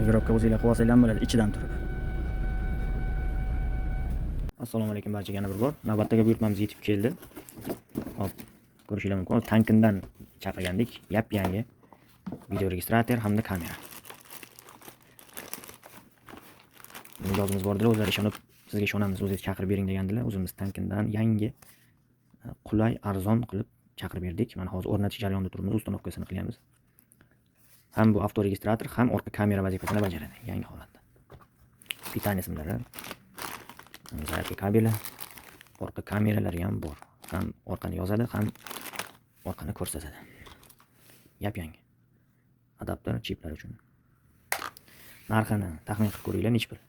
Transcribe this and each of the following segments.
Ligirovka o'zingizlar qilib olsanglar ham bo'ladi ichidan turib. Assalomu alaykum barchaga yana bir bor. Navbatdagi buyurtmamiz yetib keldi. Hop, ko'rishingiz mumkin. Tankindan chaqirgandik. Yap-yangi video registrator hamda kamera. Mijozimiz bordilar, o'zlari ishonib, sizga ishonamiz, o'zingiz chaqirib bering degandilar. O'zimiz Tankindan yangi qulay, arzon qilib chaqirib berdik. Mana hozir o'rnatish jarayonida turibmiz, ustanovkasini qilyapmiz. Ham bu avto registrator, ham orqa kamera vazifasini bajaradi yangi holatda. Pitaniya simlari, zaryadka kabeli, orqa kameralari ham bor. Ham orqani yozadi, ham orqani ko'rsatadi. Yap-yangi. Adapter chiplar uchun. Narxini taxmin qilib ko'ringlar, nech pul?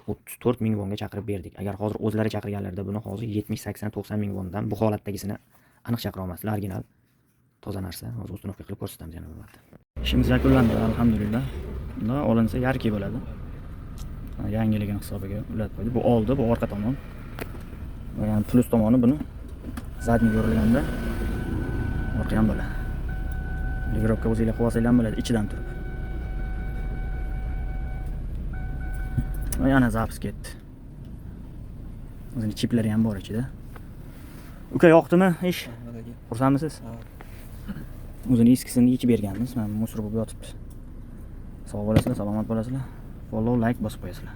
34 ming wonga chaqirib berdik. Agar hozir o'zlari chaqirganlarida buni hozir 70, 80, 90 ming wondan bu holatdagisini aniq chaqira olmaslar. Original toza narsa. Hozir ustanovka qilib ko'rsatamiz yana bir marta. Ishimiz yakunlandi, alhamdulillah. Bunda olinsa yarki bo'ladi. Yangiligini hisobiga ulatib qo'ydi. Bu oldi, bu orqa tomon. Yani plus tomoni buni zadniy yo'rilganda orqa ham bo'ladi. Ligirovka o'zingizlar qilib olsanglar ham bo'ladi ichidan turib. Yana zapis ketdi. O'zining chiplari ham bor ichida. Uka yoqdimi ish? Xursandmisiz? O'zining eskisini yechib berganmiz. Mana musor bo'lib yotibdi. Sog' bo'lasizlar, salomat bo'lasizlar. Follow, like bosib qo'yasizlar.